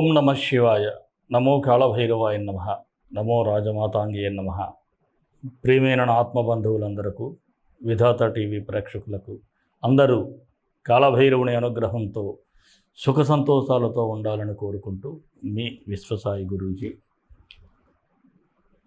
ఓం నమ శివాయ. నమో కాళభైరవాయ నమ. నమో రాజమాతాంగియ నమ. ప్రియమైన నా ఆత్మబంధువులందరకు, విధాత టీవీ ప్రేక్షకులకు అందరూ కాళభైరవుని అనుగ్రహంతో సుఖ సంతోషాలతో ఉండాలని కోరుకుంటూ మీ విశ్వసాయి గురూజీ.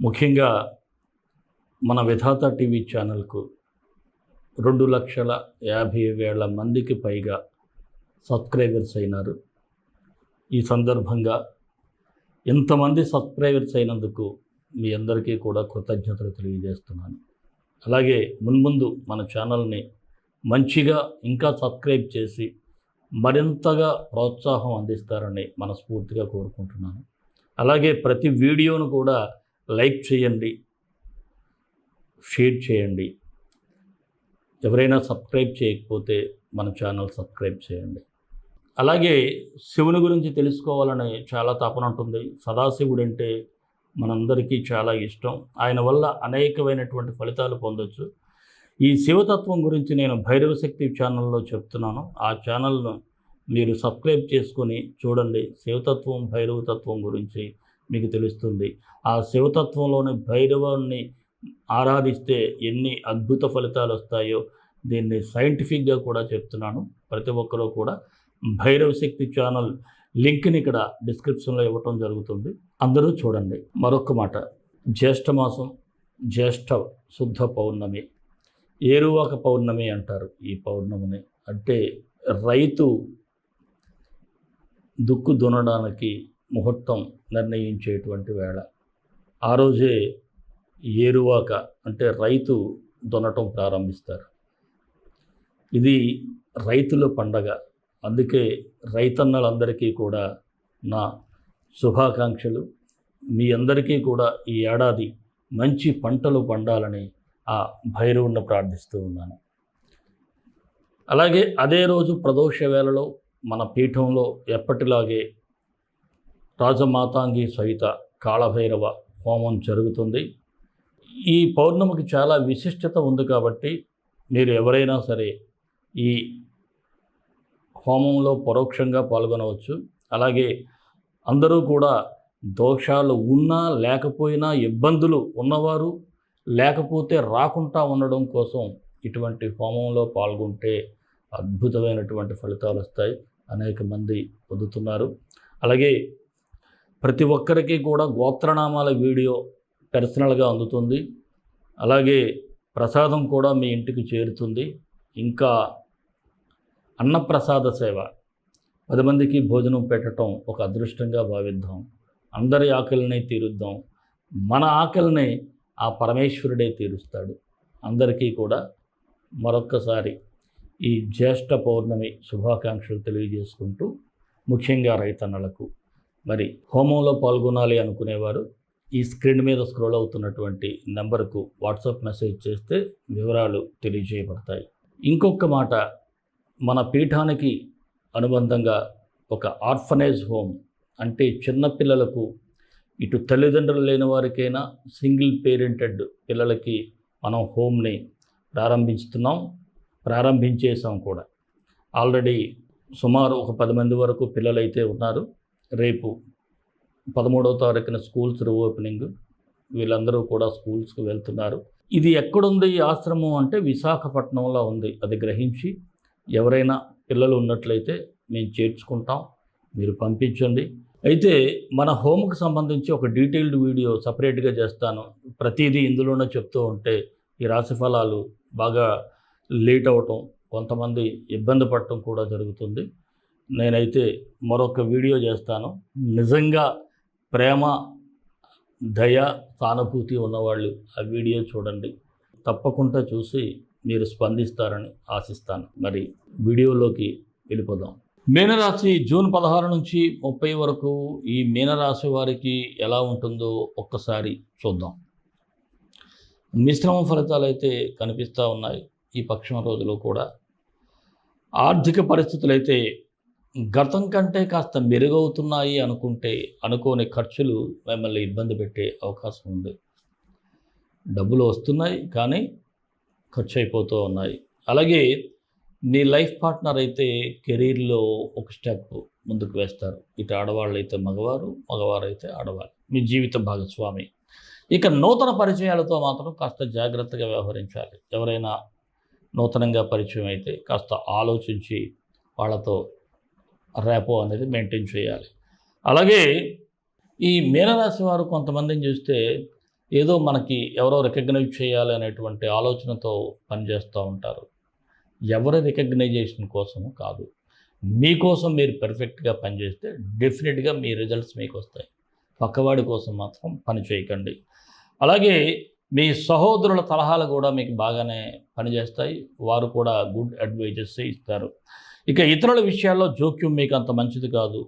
ముఖ్యంగా మన విధాత టీవీ ఛానల్కు 2,50,000 మందికి పైగా సబ్స్క్రైబర్స్ అయినారు. ఈ సందర్భంగా ఎంతమంది సబ్స్క్రైబర్స్ అయినందుకు మీ అందరికీ కూడా కృతజ్ఞతలు తెలియజేస్తున్నాను. అలాగే మున్ముందు మన ఛానల్ని మంచిగా ఇంకా సబ్స్క్రైబ్ చేసి మరింతగా ప్రోత్సాహం అందిస్తారని మనస్ఫూర్తిగా కోరుకుంటున్నాను. అలాగే ప్రతి వీడియోను కూడా లైక్ చేయండి, షేర్ చేయండి. ఎవరైనా సబ్స్క్రైబ్ చేయకపోతే మన ఛానల్ సబ్స్క్రైబ్ చేయండి. అలాగే శివుని గురించి తెలుసుకోవాలని చాలా తపన ఉంటుంది. సదాశివుడు అంటే మనందరికీ చాలా ఇష్టం. ఆయన వల్ల అనేకమైనటువంటి ఫలితాలు పొందొచ్చు. ఈ శివతత్వం గురించి నేను భైరవశక్తి ఛానల్లో చెప్తున్నాను. ఆ ఛానల్ను మీరు సబ్స్క్రైబ్ చేసుకొని చూడండి. శివతత్వం, భైరవతత్వం గురించి మీకు తెలుస్తుంది. ఆ శివతత్వంలోని భైరవాన్ని ఆరాధిస్తే ఎన్ని అద్భుత ఫలితాలు వస్తాయో దీన్ని సైంటిఫిక్గా కూడా చెప్తున్నాను. ప్రతి ఒక్కరూ కూడా భైరవశక్తి ఛానల్ లింక్ని ఇక్కడ డిస్క్రిప్షన్లో ఇవ్వటం జరుగుతుంది. అందరూ చూడండి. మరొక మాట, జ్యేష్ఠమాసం, జ్యేష్ఠ శుద్ధ పౌర్ణమి, ఏరువాక పౌర్ణమి అంటారు. ఈ పౌర్ణమిని అంటే రైతు దుక్కు దున్నడానికి ముహూర్తం నిర్ణయించేటువంటి వేళ. ఆ రోజే ఏరువాక అంటే రైతు దున్నటం ప్రారంభిస్తారు. ఇది రైతుల పండగ. అందుకే రైతన్నలందరికీ కూడా నా శుభాకాంక్షలు. మీ అందరికీ కూడా ఈ ఏడాది మంచి పంటలు పండాలని ఆ భైరవుని ప్రార్థిస్తూ ఉన్నాను. అలాగే అదే రోజు ప్రదోష వేళలో మన పీఠంలో ఎప్పటిలాగే రాజమాతాంగి సహిత కాళభైరవ హోమం జరుగుతుంది. ఈ పౌర్ణమికి చాలా విశిష్టత ఉంది కాబట్టి మీరు ఎవరైనా సరే ఈ హోమంలో పరోక్షంగా పాల్గొనవచ్చు. అలాగే అందరూ కూడా దోషాలు ఉన్నా లేకపోయినా, ఇబ్బందులు ఉన్నవారు లేకపోతే రాకుండా ఉండడం కోసం ఇటువంటి హోమంలో పాల్గొంటే అద్భుతమైనటువంటి ఫలితాలు వస్తాయి. అనేక మంది పొందుతున్నారు. అలాగే ప్రతి ఒక్కరికి కూడా గోత్రనామాల వీడియో పర్సనల్గా అందుతుంది. అలాగే ప్రసాదం కూడా మీ ఇంటికి చేరుతుంది. ఇంకా అన్నప్రసాద సేవ, 10 మందికి భోజనం పెట్టడం ఒక అదృష్టంగా భావిద్దాం. అందరి ఆకలిని తీరుద్దాం. మన ఆకలిని ఆ పరమేశ్వరుడే తీరుస్తాడు. అందరికీ కూడా మరొక్కసారి ఈ జ్యేష్ఠ పౌర్ణమి శుభాకాంక్షలు తెలియజేసుకుంటూ, ముఖ్యంగా రైతన్నలకు మరి హోమంలో పాల్గొనాలి అనుకునేవారు ఈ స్క్రీన్ మీద స్క్రోల్ అవుతున్నటువంటి నెంబర్కు వాట్సాప్ మెసేజ్ చేస్తే వివరాలు తెలియజేయబడతాయి. ఇంకొక మాట, మన పీఠానికి అనుబంధంగా ఒక ఆర్ఫనేజ్ హోమ్ అంటే చిన్నపిల్లలకు, ఇటు తల్లిదండ్రులు లేని వారికైనా సింగిల్ పేరెంటెడ్ పిల్లలకి మనం హోమ్ని ప్రారంభించేసాం కూడా. ఆల్రెడీ సుమారు ఒక 10 మంది వరకు పిల్లలైతే ఉన్నారు. రేపు 13వ తారీఖున స్కూల్స్ రీఓపెనింగ్. వీళ్ళందరూ కూడా స్కూల్స్కి వెళ్తున్నారు. ఇది ఎక్కడుంది ఈ ఆశ్రమం అంటే విశాఖపట్నంలో ఉంది. అది గ్రహించి ఎవరైనా పిల్లలు ఉన్నట్లయితే మేము చేర్చుకుంటాం, మీరు పంపించండి. అయితే మన హోమ్కి సంబంధించి ఒక డీటెయిల్డ్ వీడియో సపరేట్గా చేస్తాను. ప్రతిదీ ఇందులోనే చెప్తూ ఉంటే ఈ రాశిఫలాలు బాగా లేట్ అవటం, కొంతమంది ఇబ్బంది పడటం కూడా జరుగుతుంది. నేనైతే మరొక వీడియో చేస్తాను. నిజంగా ప్రేమ, దయ, సానుభూతి ఉన్నవాళ్ళు ఆ వీడియో చూడండి. తప్పకుండా చూసి మీరు స్పందిస్తారని ఆశిస్తాను. మరి వీడియోలోకి వెళ్ళిపోదాం. మీనరాశి జూన్ 16 నుంచి 30 వరకు ఈ మీనరాశి వారికి ఎలా ఉంటుందో ఒక్కసారి చూద్దాం. మిశ్రమ ఫలితాలు అయితే కనిపిస్తూ ఉన్నాయి ఈ పక్షం రోజులు కూడా. ఆర్థిక పరిస్థితులు అయితే గతం కంటే కాస్త మెరుగవుతున్నాయి అనుకుంటే అనుకోని ఖర్చులు మిమ్మల్ని ఇబ్బంది పెట్టే అవకాశం ఉంది. డబ్బులు వస్తున్నాయి కానీ ఖర్చు అయిపోతూ ఉన్నాయి. అలాగే మీ లైఫ్ పార్ట్నర్ అయితే కెరీర్లో ఒక స్టెప్ ముందుకు వేస్తారు. ఇటు ఆడవాళ్ళు అయితే మగవారు, మగవారు అయితే ఆడవాళ్ళు, మీ జీవిత భాగస్వామి. ఇక నూతన పరిచయాలతో మాత్రం కాస్త జాగ్రత్తగా వ్యవహరించాలి. ఎవరైనా నూతనంగా పరిచయం అయితే కాస్త ఆలోచించి వాళ్ళతో రేపో అనేది మెయింటైన్ చేయాలి. అలాగే ఈ మీనరాశి వారు కొంతమందిని చూస్తే ఏదో మనకి ఎవరో రికగ్నైజ్ చేయాలి అనేటువంటి ఆలోచనతో పనిచేస్తూ ఉంటారు. ఎవరి రికగ్నైజేషన్ కోసము కాదు, మీకోసం మీరు పెర్ఫెక్ట్గా పనిచేస్తే డెఫినెట్గా మీ రిజల్ట్స్ మీకు వస్తాయి. పక్కవాడి కోసం మాత్రం పని చేయకండి. అలాగే మీ సహోదరుల సలహాలు కూడా మీకు బాగానే పనిచేస్తాయి. వారు కూడా గుడ్ అడ్వైజెస్ ఇస్తారు. ఇక ఇతరుల విషయాల్లో జోక్యం మీకు అంత మంచిది కాదు.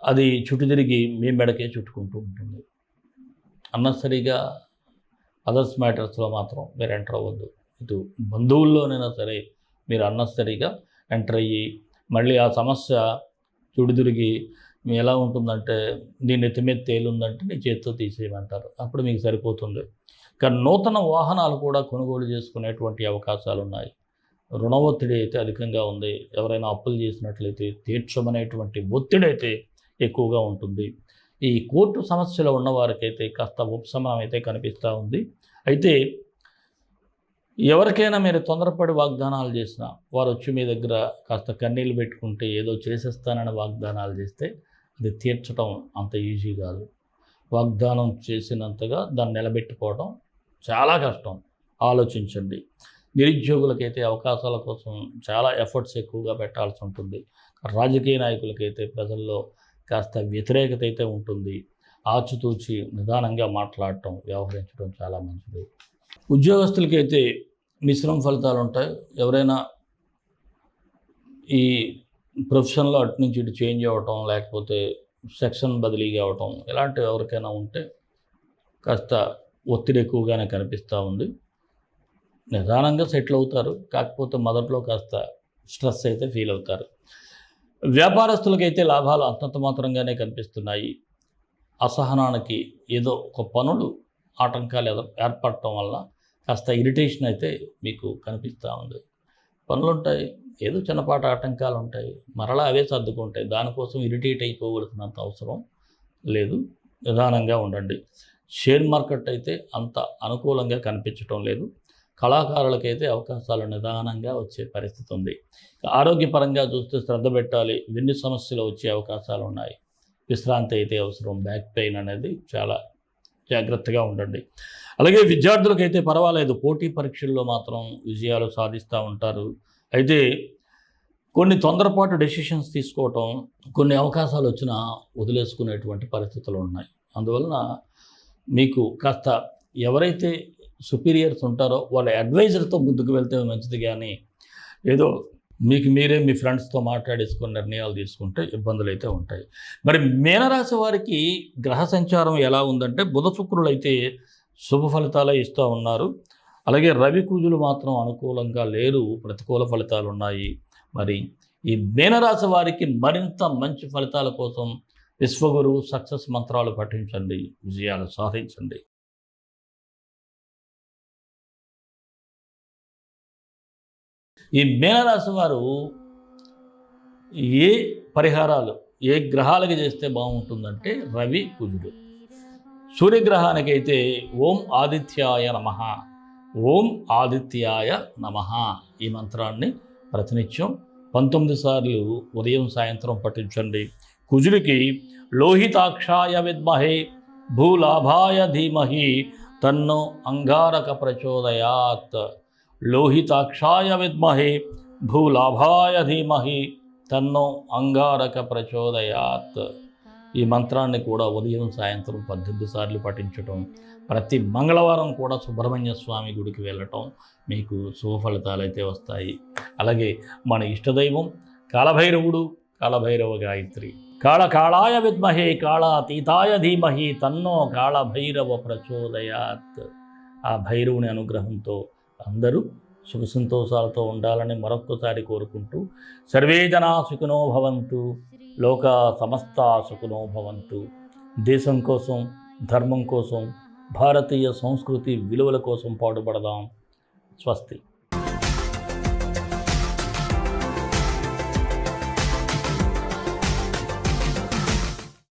అది చుట్టు తిరిగి మీ మెడకే చుట్టుకుంటూ ఉంటుంది. అన్నసరిగా అదర్స్ మ్యాటర్స్లో మాత్రం మీరు ఎంటర్ అవ్వద్దు. ఇటు బంధువుల్లోనైనా సరే మీరు అన్నసరిగా ఎంటర్ అయ్యి మళ్ళీ ఆ సమస్య చుడిదిరిగి ఎలా ఉంటుందంటే నీ నెత్తి మీద తేలుందంటే నీ చేతితో తీసేయమంటారు. అప్పుడు మీకు సరిపోతుంది. కానీ నూతన వాహనాలు కూడా కొనుగోలు చేసుకునేటువంటి అవకాశాలు ఉన్నాయి. రుణ ఒత్తిడి అయితే అధికంగా ఉంది. ఎవరైనా అప్పులు చేసినట్లయితే తీర్చమనేటువంటి ఒత్తిడి అయితే ఎక్కువగా ఉంటుంది. ఈ కోర్టు సమస్యలో ఉన్నవారికైతే కాస్త ఉపశమనం అయితే కనిపిస్తూ ఉంది. అయితే ఎవరికైనా మీరు తొందరపడి వాగ్దానాలు చేసినా వారు వచ్చి మీ దగ్గర కాస్త కన్నీళ్ళు పెట్టుకుంటే ఏదో చేసేస్తానని వాగ్దానాలు చేస్తే అది తీర్చడం అంత ఈజీ కాదు. వాగ్దానం చేసినంతగా దాన్ని నిలబెట్టుకోవడం చాలా కష్టం. ఆలోచించండి. నిరుద్యోగులకైతే అవకాశాల కోసం చాలా ఎఫర్ట్స్ ఎక్కువగా పెట్టాల్సి ఉంటుంది. రాజకీయ నాయకులకైతే ప్రజల్లో కాస్త వ్యతిరేకత అయితే ఉంటుంది. ఆచితూచి నిదానంగా మాట్లాడటం, వ్యవహరించడం చాలా మంచిది. ఉద్యోగస్తులకైతే మిశ్రమ ఫలితాలు ఉంటాయి. ఎవరైనా ఈ ప్రొఫెషన్లో అటు నుంచి ఇటు చేంజ్ అవ్వటం, లేకపోతే సెక్షన్ బదిలీ కావటం, ఇలాంటివి ఎవరికైనా ఉంటే కాస్త ఒత్తిడి ఎక్కువగానే కనిపిస్తూ ఉంది. నిదానంగా సెటిల్ అవుతారు. కాకపోతే మొదట్లో కాస్త స్ట్రెస్ అయితే ఫీల్ అవుతారు. వ్యాపారస్తులకైతే లాభాలు అంతంత మాత్రంగానే కనిపిస్తున్నాయి. అసహనానికి ఏదో ఒక పనులు ఆటంకాలు ఏర్పడటం వల్ల కాస్త ఇరిటేషన్ అయితే మీకు కనిపిస్తూ ఉంది. పనులుంటాయి, ఏదో చిన్నపాటి ఆటంకాలు ఉంటాయి, మరలా అవే సర్దుకుంటాయి. దానికోసం ఇరిటేట్ అయిపోవలసినంత అవసరం లేదు. నిదానంగా ఉండండి. షేర్ మార్కెట్ అయితే అంత అనుకూలంగా కనిపించడం లేదు. కళాకారులకైతే అవకాశాలు నిదానంగా వచ్చే పరిస్థితి ఉంది. ఆరోగ్యపరంగా చూస్తే శ్రద్ధ పెట్టాలి. వెన్ను సమస్యలు వచ్చే అవకాశాలు ఉన్నాయి. విశ్రాంతి అయితే అవసరం. బ్యాక్ పెయిన్ అనేది చాలా జాగ్రత్తగా ఉండండి. అలాగే విద్యార్థులకైతే పర్వాలేదు. పోటీ పరీక్షల్లో మాత్రం విజయాలు సాధిస్తూ ఉంటారు. అయితే కొన్ని తొందరపాటు డెసిషన్స్ తీసుకోవటం, కొన్ని అవకాశాలు వచ్చినా వదిలేసుకునేటువంటి పరిస్థితులు ఉన్నాయి. అందువలన మీకు కాస్త ఎవరైతే సుపీరియర్స్ ఉంటారో వాళ్ళ అడ్వైజర్తో ముందుకు వెళ్తే మంచిది. కానీ ఏదో మీకు మీరే మీ ఫ్రెండ్స్తో మాట్లాడేసుకుని నిర్ణయాలు తీసుకుంటే ఇబ్బందులు అయితే ఉంటాయి. మరి మీనరాశి వారికి గ్రహ సంచారం ఎలా ఉందంటే బుధ శుక్రులు అయితే శుభ ఫలితాలే ఇస్తూ ఉన్నారు. అలాగే రవి కుజులు మాత్రం అనుకూలంగా లేరు, ప్రతికూల ఫలితాలు ఉన్నాయి. మరి ఈ మీనరాశి వారికి మరింత మంచి ఫలితాల కోసం విశ్వగురు సక్సెస్ మంత్రాలు పఠించండి, విజయాలు సాధించండి. ఈ మీనరాశి వారు ఏ పరిహారాలు ఏ గ్రహాలకి చేస్తే బాగుంటుందంటే రవి కుజుడు. సూర్యగ్రహానికైతే ఓం ఆదిత్యాయ నమః, ఓం ఆదిత్యాయ నమః ఈ మంత్రాన్ని ప్రతినిత్యం 19 సార్లు ఉదయం సాయంత్రం పఠించండి. కుజుడికి లోహితాక్షాయ విద్మహే భూలాభాయ ధీమహి తన్నో అంగారక ప్రచోదయాత్. లోహితాక్షాయ విద్మహే భూలాభాయ ధీమహి తన్నో అంగారక ప్రచోదయాత్. ఈ మంత్రాన్ని కూడా ఉదయం సాయంత్రం 18 సార్లు పఠించటం, ప్రతి మంగళవారం కూడా సుబ్రహ్మణ్య స్వామి గుడికి వెళ్ళటం మీకు శుభ ఫలితాలు అయితే వస్తాయి. అలాగే మన ఇష్టదైవం కాలభైరవుడు, కాలభైరవ గాయత్రి. కాళకాళాయ విద్మహే కాళాతీతాయ ధీమహి తన్నో కాళభైరవ ప్రచోదయాత్. ఆ భైరవుని అనుగ్రహంతో అందరూ సుఖ సంతోషాలతో ఉండాలని మరొక్కసారి కోరుకుంటూ సర్వే జనా సుఖినో భవంతు, లోకా సమస్తా సుఖినో భవంతు. దేశం కోసం, ధర్మం కోసం, భారతీయ సంస్కృతి విలువల కోసం పాటుపడదాం. స్వస్తి.